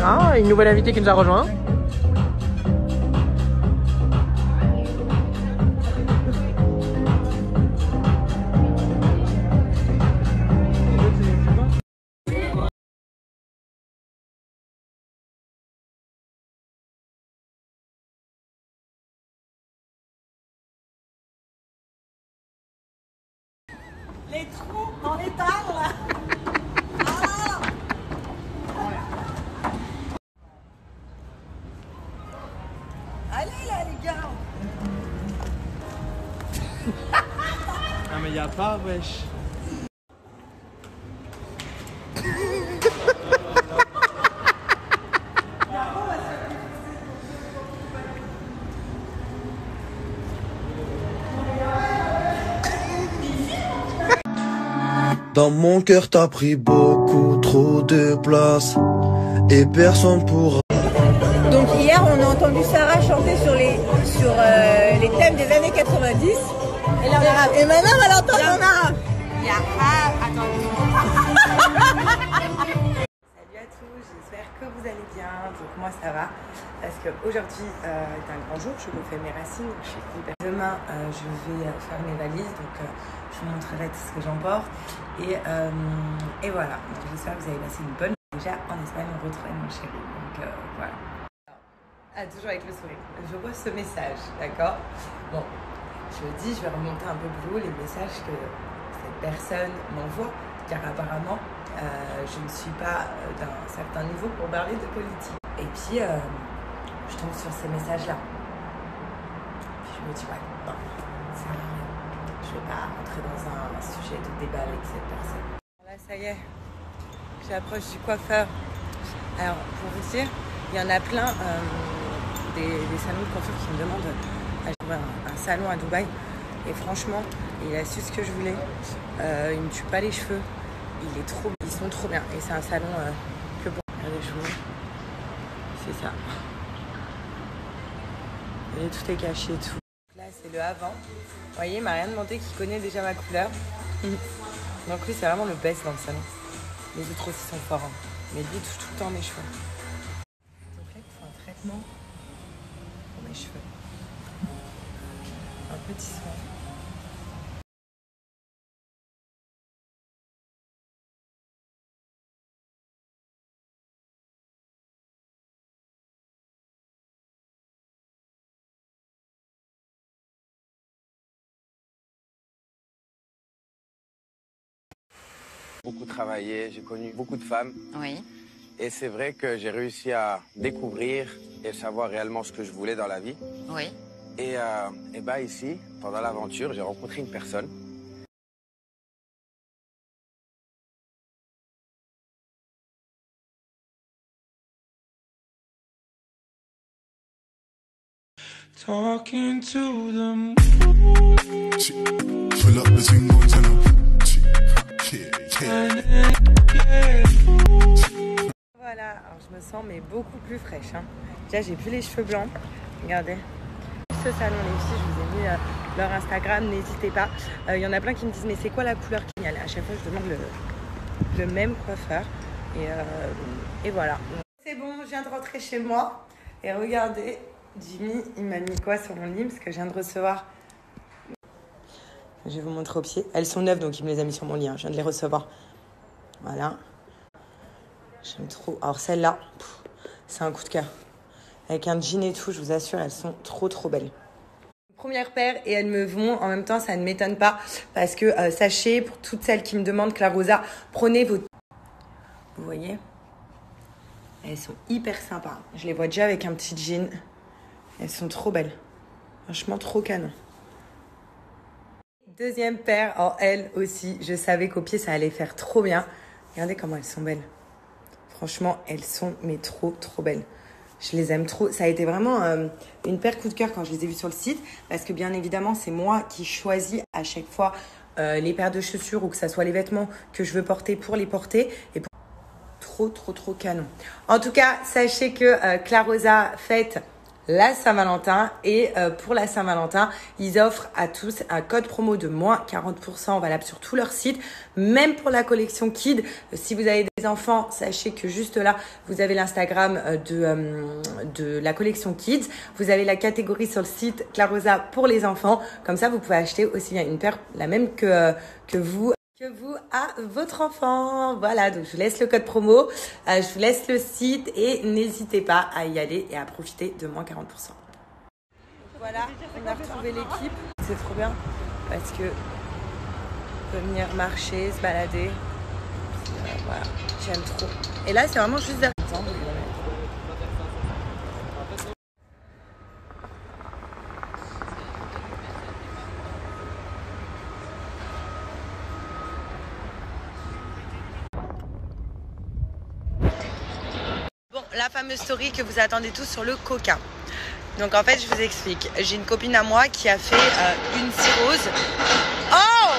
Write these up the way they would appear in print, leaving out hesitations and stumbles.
Ah, une nouvelle invitée qui nous a rejoint. Les trous en métal là. Ah, allez là les gars. Ah mais y a pas, wesh. Dans mon cœur t'as pris beaucoup trop de place et personne pourra. Donc hier on a entendu Sarah chanter sur les thèmes des années 90 et l'arabe. Et maintenant on va l'entendre en arabe. Attendez. Salut à tous, j'espère que vous allez bien. Donc moi ça va parce qu'aujourd'hui est un grand jour, je me fais mes racines, je suis hyper. Demain je vais faire mes valises, donc je vous montrerai tout ce que j'emporte et voilà. Donc j'espère que vous avez passé une bonne. Déjà en Espagne on retrouve mon chéri, donc voilà. Toujours avec le sourire. Je vois ce message, d'accord? Bon, je me dis, je vais remonter un peu plus haut les messages que cette personne m'envoie, car apparemment, je ne suis pas d'un certain niveau pour parler de politique. Et puis, je tombe sur ces messages-là. Puis je me dis, ouais, non, ça sert à rien. Je ne vais pas rentrer dans un sujet de débat avec cette personne. Là, ça y est, j'approche du coiffeur. Alors, pour vous dire, il y en a plein des salons de coiffure qui me demandent à trouver un salon à Dubaï. Et franchement, il a su ce que je voulais. Il ne me tue pas les cheveux. Ils sont trop bien. Et c'est un salon que pour les cheveux. C'est ça. Et tout est caché et tout. Là, c'est le avant. Vous voyez, il m'a rien demandé, qu'il connaît déjà ma couleur. Donc lui, c'est vraiment le best dans le salon. Les autres aussi sont forts. Hein. Mais lui, il touche tout le temps mes cheveux. Donc là, il faut un traitement pour mes cheveux. Un petit soin. Beaucoup travaillé, j'ai connu beaucoup de femmes. Oui. Et c'est vrai que j'ai réussi à découvrir et savoir réellement ce que je voulais dans la vie. Oui. Et bah ici, pendant l'aventure, j'ai rencontré une personne. Talking to them. Pull up the single tenor. Voilà, alors je me sens mais beaucoup plus fraîche. Hein. Déjà, j'ai plus les cheveux blancs. Regardez. Ce salon, les filles, je vous ai mis leur Instagram, n'hésitez pas. Il y en a plein qui me disent, mais c'est quoi la couleur qu'il y a? À chaque fois, je demande le même coiffeur. Et voilà. C'est bon, je viens de rentrer chez moi. Et regardez, Jimmy, il m'a mis quoi sur mon lit? Parce que je viens de recevoir. Je vais vous montrer au pied. Elles sont neuves, donc il me les a mis sur mon lit. Hein. Je viens de les recevoir. Voilà. J'aime trop. Alors celle-là, c'est un coup de cœur. Avec un jean et tout, je vous assure, elles sont trop trop belles. Première paire et elles me vont. En même temps, ça ne m'étonne pas. Parce que sachez, pour toutes celles qui me demandent, Clarosa, prenez vos... Vous voyez? Elles sont hyper sympas. Je les vois déjà avec un petit jean. Elles sont trop belles. Franchement, trop canon. Deuxième paire, oh, elles aussi, je savais qu'au pied, ça allait faire trop bien. Regardez comment elles sont belles. Franchement, elles sont mais trop, trop belles. Je les aime trop. Ça a été vraiment une paire coup de cœur quand je les ai vues sur le site. Parce que bien évidemment, c'est moi qui choisis à chaque fois les paires de chaussures ou que ça soit les vêtements que je veux porter pour les porter. Et trop, trop, trop canon. En tout cas, sachez que Clarosa fête la Saint-Valentin. Et pour la Saint-Valentin, ils offrent à tous un code promo de moins 40% valable sur tout leur site, même pour la collection Kid. Si vous avez des enfants, sachez que juste là, vous avez l'Instagram de la collection Kids. Vous avez la catégorie sur le site Clarosa pour les enfants. Comme ça, vous pouvez acheter aussi bien une paire, la même que vous à votre enfant. Voilà, donc je vous laisse le code promo, je vous laisse le site et n'hésitez pas à y aller et à profiter de moins 40%. Voilà, on a retrouvé l'équipe. C'est trop bien parce que on peut venir marcher, se balader. Voilà, j'aime trop. Et là, c'est vraiment juste derrière. Bon, la fameuse story que vous attendez tous sur le coca. Donc en fait, je vous explique. J'ai une copine à moi qui a fait une cirrhose. Oh!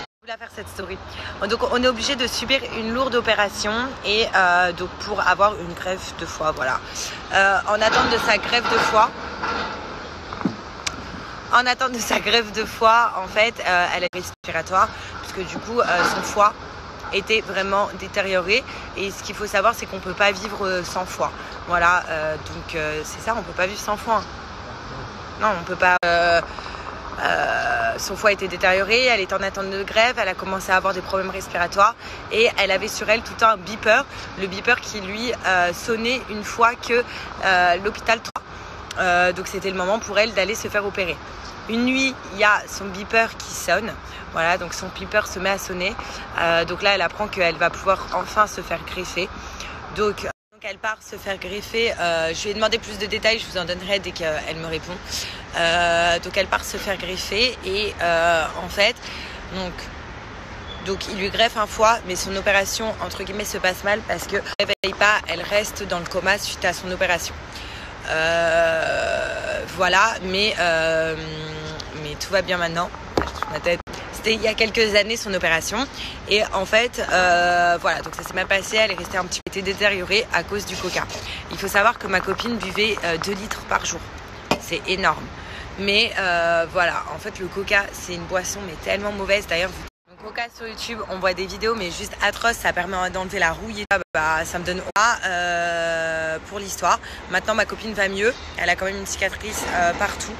Je voulais faire cette story. Donc on est obligé de subir une lourde opération et donc pour avoir une greffe de foie, voilà. En attente de sa greffe de foie. En attente de sa greffe de foie, en fait, elle est respiratoire puisque du coup son foie était vraiment détérioré et ce qu'il faut savoir c'est qu'on peut pas vivre sans foie. Voilà, donc c'est ça, on peut pas vivre sans foie. Non, on peut pas. Son foie était détérioré, elle est en attente de greffe, elle a commencé à avoir des problèmes respiratoires et elle avait sur elle tout un beeper, le beeper qui lui sonnait une fois que l'hôpital. Donc c'était le moment pour elle d'aller se faire opérer. Une nuit, il y a son beeper qui sonne. Voilà, donc son beeper se met à sonner. Donc là, elle apprend qu'elle va pouvoir enfin se faire greffer. Donc elle part se faire greffer. Je lui ai demandé plus de détails, je vous en donnerai dès qu'elle me répond. Donc elle part se faire greffer et en fait, donc il lui greffe un foie, mais son opération entre guillemets se passe mal parce que elle ne réveille pas, elle reste dans le coma suite à son opération. Voilà, mais tout va bien maintenant. Ma tête. C'était il y a quelques années son opération et en fait voilà, donc ça s'est mal passé, elle est restée un petit peu détériorée à cause du coca. Il faut savoir que ma copine buvait 2 litres par jour, c'est énorme, mais voilà, en fait le coca c'est une boisson mais tellement mauvaise. D'ailleurs le coca sur YouTube, on voit des vidéos mais juste atroces, ça permet d'enlever la rouille et ça me donne pour l'histoire. Maintenant ma copine va mieux, elle a quand même une cicatrice partout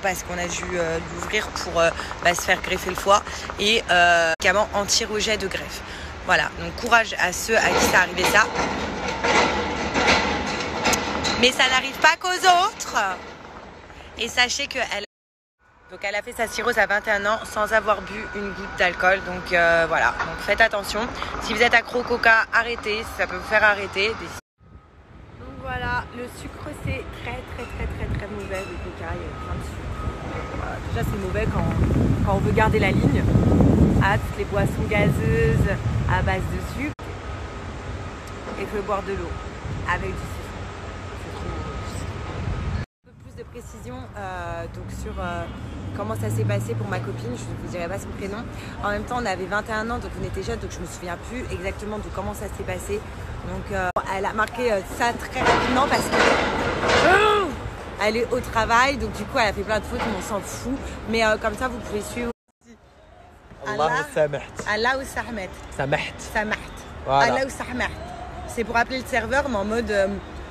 parce qu'on a dû l'ouvrir pour se faire greffer le foie et médicament anti-rejet de greffe. Voilà, donc courage à ceux à qui ça arrivé ça. Mais ça n'arrive pas qu'aux autres. Et sachez qu'elle a fait sa cirrhose à 21 ans sans avoir bu une goutte d'alcool. Donc voilà, donc faites attention. Si vous êtes accro au coca, arrêtez, ça peut vous faire arrêter. Donc voilà, le sucre c'est très mauvais, le coca, il y a plein de sucre. Voilà, déjà c'est mauvais quand on veut garder la ligne. Toutes les boissons gazeuses à base de sucre. Et il faut boire de l'eau avec du citron. Un peu plus de précision donc sur comment ça s'est passé pour ma copine. Je ne vous dirai pas son prénom. En même temps on avait 21 ans donc on était jeunes, donc je me souviens plus exactement de comment ça s'est passé. Donc elle a marqué ça très rapidement parce que elle est au travail, donc du coup elle a fait plein de fautes, mais on s'en fout. Mais comme ça vous pouvez suivre. Allah samaht. Allah samaht. Samaht. Voilà. Allah samaht. C'est pour appeler le serveur, mais en mode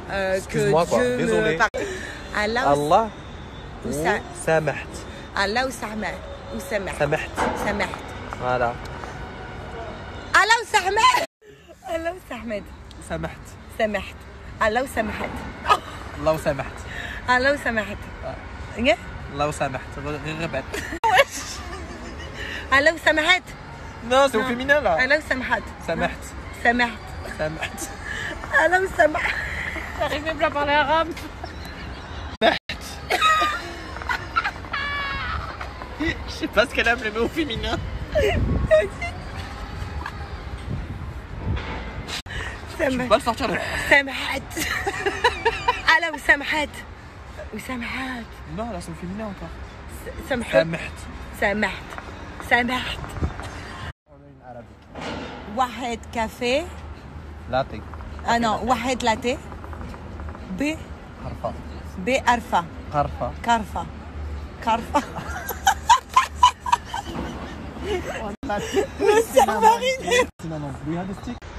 excuse-moi, que Dieu désolé. me parle. Allah samaht. Allah samaht. Ou samaht. Samaht. Voilà. Allah samaht. Allah samaht. Samaht. سمحت لو سمحت لو سمحت لو سمحت ايه لو سمحت غير لو سمحت non c'est au féminin là لو سمحت سمحت سمحت سمحت لو سمحت j'arrive même pas à parler arabe. Je sais pas ce qu'elle a appelé mais au féminin. Je peux pas le sortir là. سمحت لو سمحت وسمحت. Non là c'est au féminin encore. سمحت سمحت سمحت سمحت. واحد كافيه لاتي. non واحد لاتيه ب حرفا بعرفة عارفة كارفة كارفة.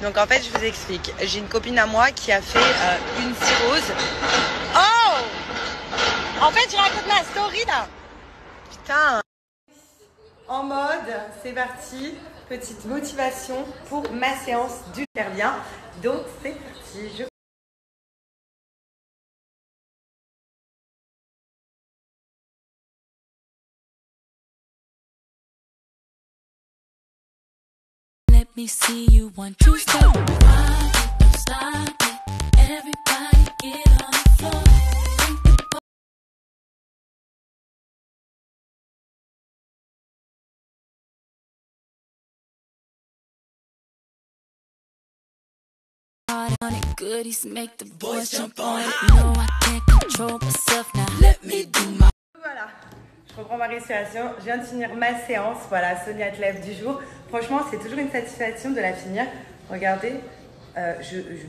Donc en fait, je vous explique. J'ai une copine à moi qui a fait une cirrhose. Oh! En fait, je raconte ma story là. Putain. En mode, c'est parti. Petite motivation pour ma séance du bien. Donc c'est parti. Let me see you 1, 2, step. Rock it, don't stop it. Everybody get on the floor. Hard on it, goodies make the boys jump on it. No, I can't control myself now. Let me do my. Voilà, je reprends ma respiration. Je viens de finir ma séance. Voilà, Sonia Tlev du jour. Franchement, c'est toujours une satisfaction de la finir. Regardez,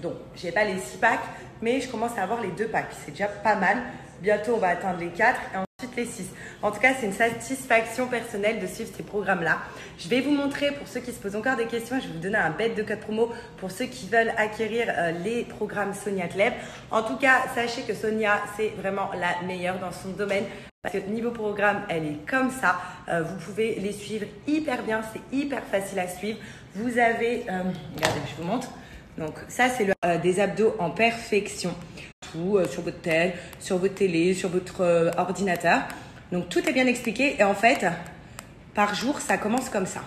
donc, j'ai pas les 6 packs, mais je commence à avoir les 2 packs. C'est déjà pas mal. Bientôt, on va atteindre les 4 et ensuite les 6. En tout cas, c'est une satisfaction personnelle de suivre ces programmes-là. Je vais vous montrer, pour ceux qui se posent encore des questions, je vais vous donner un bête de code promo pour ceux qui veulent acquérir les programmes Sonia Tlev. En tout cas, sachez que Sonia, c'est vraiment la meilleure dans son domaine. Parce que niveau programme, elle est comme ça. Vous pouvez les suivre hyper bien. C'est hyper facile à suivre. Vous avez... regardez, je vous montre. Donc ça, c'est des abdos en perfection. Tout sur votre tête, sur votre télé, sur votre ordinateur. Donc tout est bien expliqué. Et en fait, par jour, ça commence comme ça.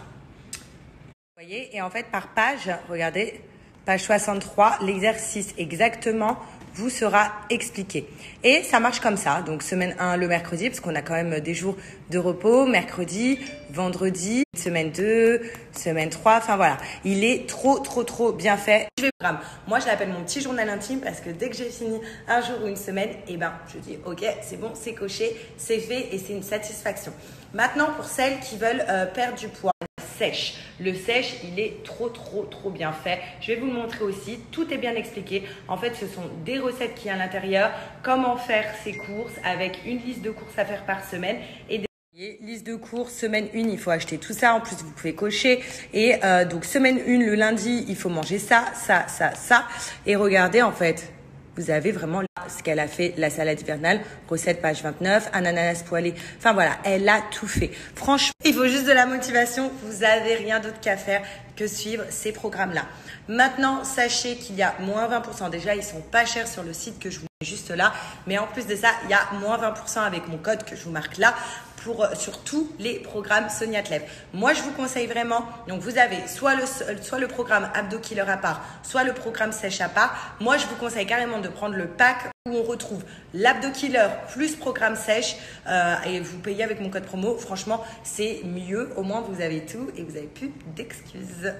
Vous voyez? Et en fait, par page, regardez, page 63, l'exercice exactement vous sera expliqué. Et ça marche comme ça. Donc semaine 1 le mercredi, parce qu'on a quand même des jours de repos, mercredi, vendredi, semaine 2, semaine 3, enfin voilà. Il est trop bien fait. Je vais programme. Moi, je l'appelle mon petit journal intime parce que dès que j'ai fini un jour ou une semaine, eh ben, je dis ok, c'est bon, c'est coché, c'est fait et c'est une satisfaction. Maintenant, pour celles qui veulent perdre du poids, sèche. Le sèche, il est trop bien fait. Je vais vous le montrer aussi. Tout est bien expliqué. En fait, ce sont des recettes qui y a à l'intérieur. Comment faire ses courses avec une liste de courses à faire par semaine et des liste de courses, semaine 1, il faut acheter tout ça. En plus, vous pouvez cocher. Et donc, semaine 1, le lundi, il faut manger ça. Et regardez, en fait, vous avez vraiment ce qu'elle a fait, la salade hivernale, recette page 29, un ananas poêlé. Enfin voilà, elle a tout fait. Franchement, il faut juste de la motivation. Vous n'avez rien d'autre qu'à faire que suivre ces programmes-là. Maintenant, sachez qu'il y a moins 20%. Déjà, ils sont pas chers sur le site que je vous mets juste là. Mais en plus de ça, il y a moins 20% avec mon code que je vous marque là. Sur tous les programmes Sonia Tlev. Moi, je vous conseille vraiment, donc vous avez soit le programme Abdo Killer à part, soit le programme Sèche à part. Moi, je vous conseille carrément de prendre le pack où on retrouve l'Abdo Killer plus programme Sèche et vous payez avec mon code promo. Franchement, c'est mieux. Au moins, vous avez tout et vous n'avez plus d'excuses.